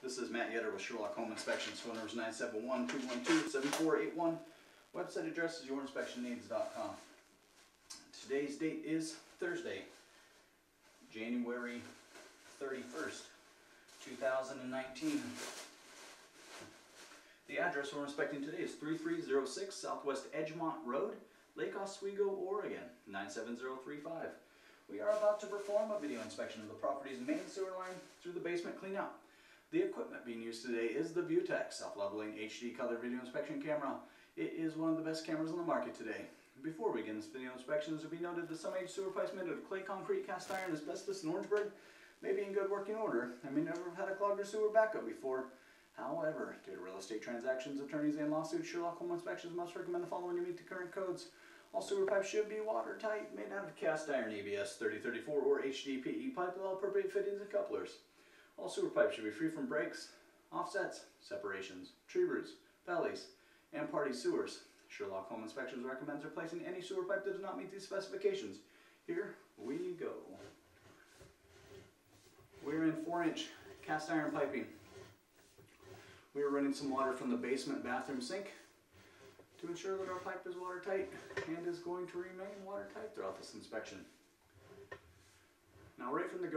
This is Matt Yetter with Sherlock Home Inspections. Phone number is 971-212-7481. Website address is yourinspectionneeds.com. Today's date is Thursday, January 31st, 2019. The address we're inspecting today is 3306 Southwest Edgemont Road, Lake Oswego, Oregon, 97035. We are about to perform a video inspection of the property's main sewer line through the basement cleanout. The equipment being used today is the ViewTech self-leveling HD color video inspection camera. It is one of the best cameras on the market today. Before we begin this video inspection, it should be noted that some aged sewer pipes made out of clay, concrete, cast iron, asbestos, and Orangeburg may be in good working order and may never have had a clogged or sewer backup before. However, due to real estate transactions, attorneys, and lawsuits, Sherlock Home Inspections must recommend the following to meet the current codes. All sewer pipes should be watertight, made out of cast iron ABS 3034 or HDPE pipe with all appropriate fittings and couplers. All sewer pipes should be free from breaks, offsets, separations, tree roots, valleys, and party sewers. Sherlock Home Inspections recommends replacing any sewer pipe that does not meet these specifications. Here we go. We're in 4-inch cast iron piping. We are running some water from the basement bathroom sink to ensure that our pipe is watertight and is going to remain watertight throughout this inspection. Now right from the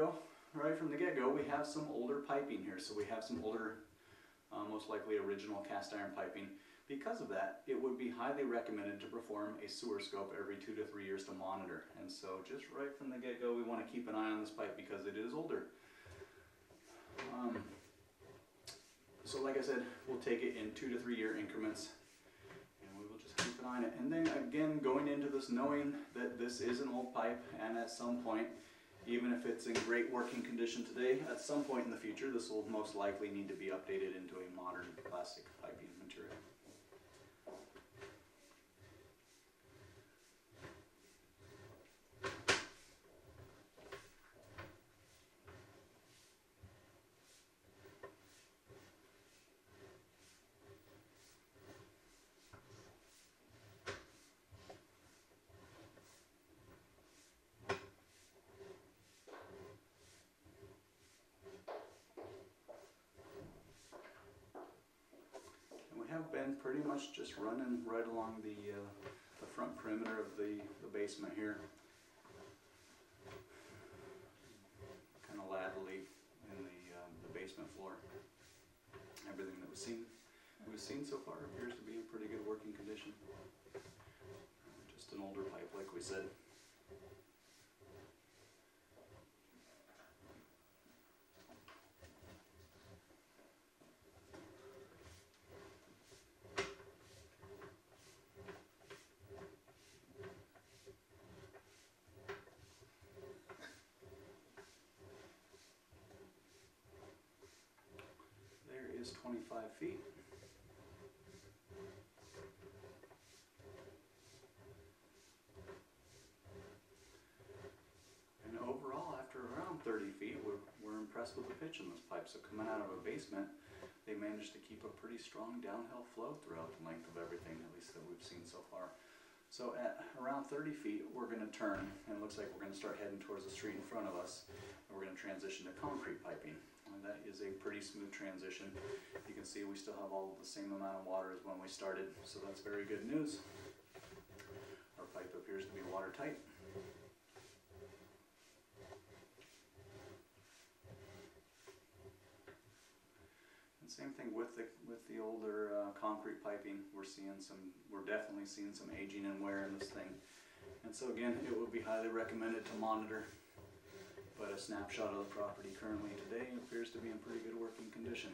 get-go, we have some older piping here. So we have some older, most likely original cast iron piping. Because of that, it would be highly recommended to perform a sewer scope every 2 to 3 years to monitor. And so just right from the get-go, we want to keep an eye on this pipe because it is older. So like I said, we'll take it in 2 to 3 year increments. Keep an eye on it. And then again, going into this knowing that this is an old pipe, and at some point, even if it's in great working condition today, at some point in the future this will most likely need to be updated into a modern plastic piping material. Have been pretty much just running right along the front perimeter of the basement here, kind of laterally in the basement floor. Everything that we've seen so far appears to be in pretty good working condition. Just an older pipe, like we said. Is 25 feet. And overall, after around 30 feet, we're impressed with the pitch in this pipe. So coming out of a basement, they managed to keep a pretty strong downhill flow throughout the length of everything, at least that we've seen so far. So at around 30 feet, we're going to turn, and it looks like we're going to start heading towards the street in front of us, and we're going to transition to concrete piping. And that is a pretty smooth transition. You can see we still have all of the same amount of water as when we started, so that's very good news. Our pipe appears to be watertight. And same thing with the older concrete piping. We're definitely seeing some aging and wear in this thing. And so again, it would be highly recommended to monitor. But a snapshot of the property currently today appears to be in pretty good working condition.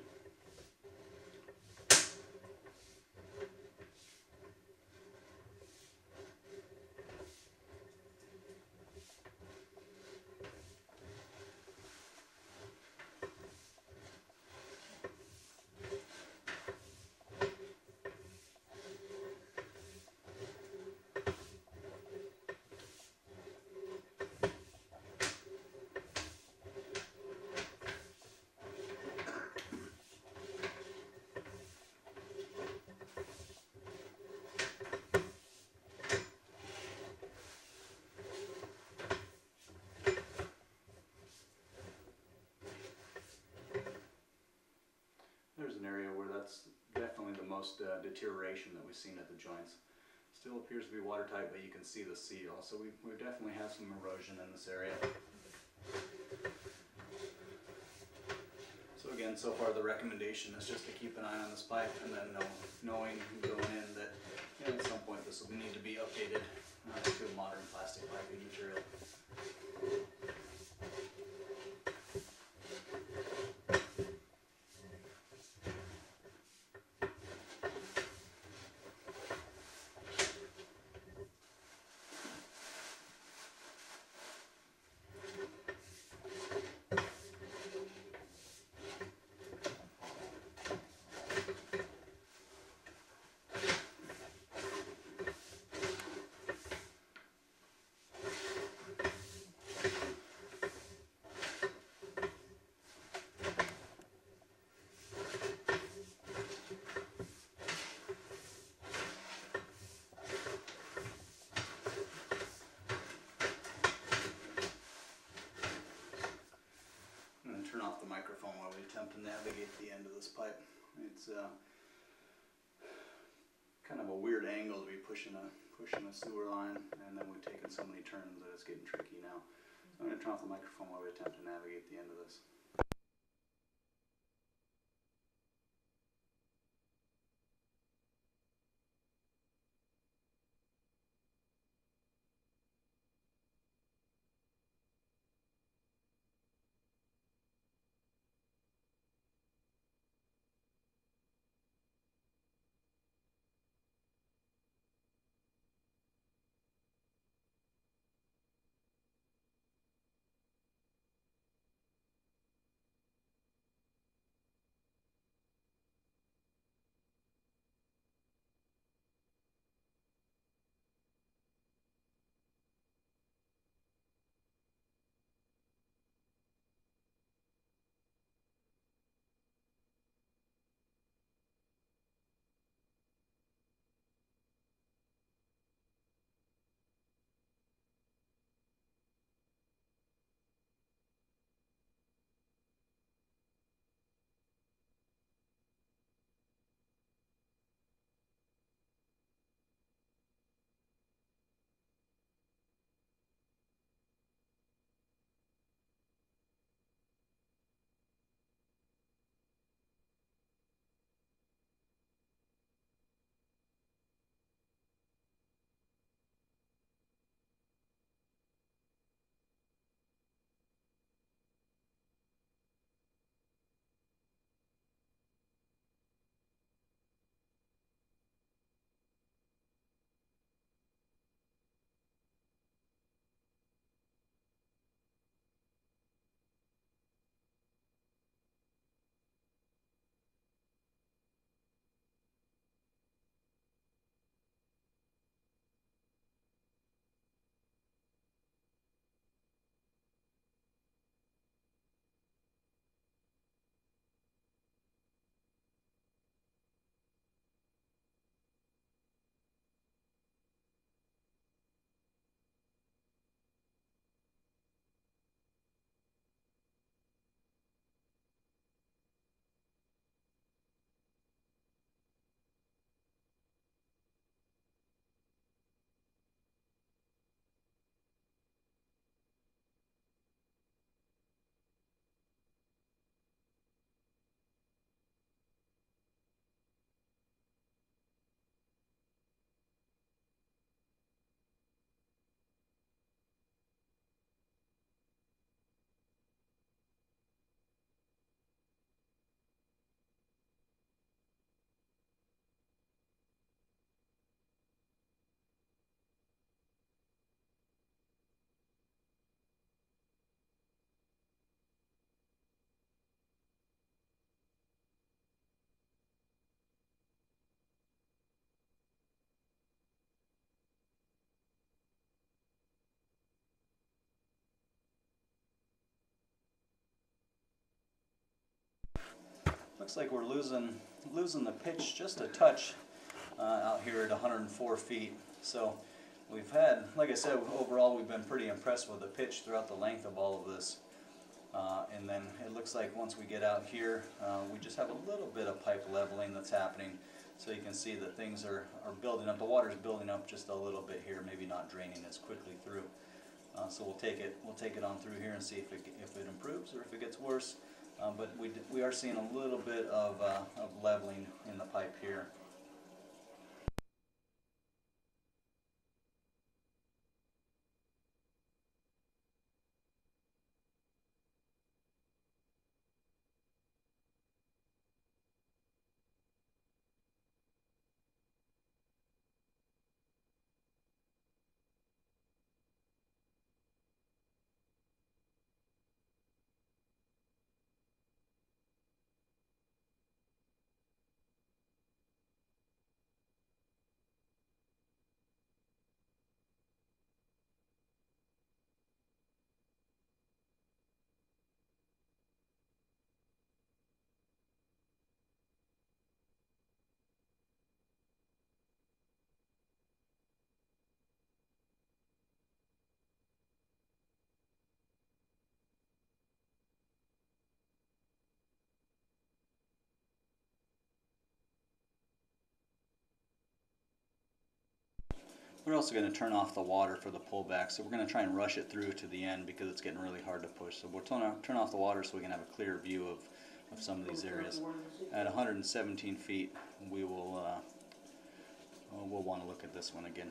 most deterioration that we've seen at the joints. Still appears to be watertight, but you can see the seal, so we definitely have some erosion in this area. So again, so far the recommendation is just to keep an eye on this pipe, and then knowing going in that at some point this will need to be updated to a modern plastic piping material. Turn off the microphone while we attempt to navigate the end of this pipe. It's kind of a weird angle to be pushing a sewer line, and then we've taken so many turns that it's getting tricky now. So I'm going to turn off the microphone while we attempt to navigate the end of this. Looks like we're losing the pitch just a touch out here at 104 feet. So we've had, like I said, overall we've been pretty impressed with the pitch throughout the length of all of this. And then it looks like once we get out here, we just have a little bit of pipe leveling that's happening. So you can see that things are building up. The water's building up just a little bit here, maybe not draining as quickly through. So we'll take it on through here and see if it improves or if it gets worse. But we are seeing a little bit of leveling in the pipe here. We're also going to turn off the water for the pullback, so we're going to try and rush it through to the end because it's getting really hard to push. So we'll turn off the water so we can have a clear view of some of these areas. At 117 feet, we'll want to look at this one again.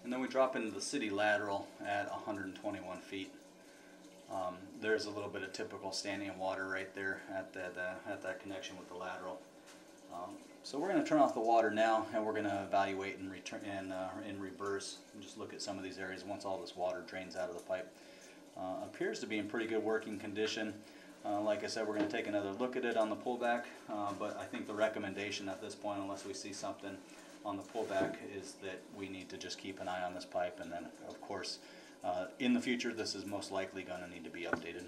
And then we drop into the city lateral at 121 feet. There's a little bit of typical standing water right there at that connection with the lateral. So we're going to turn off the water now, and we're going to evaluate and in reverse and just look at some of these areas once all this water drains out of the pipe. Appears to be in pretty good working condition. Like I said, we're going to take another look at it on the pullback, but I think the recommendation at this point, unless we see something on the pullback, is that we need to just keep an eye on this pipe, and then of course in the future this is most likely going to need to be updated.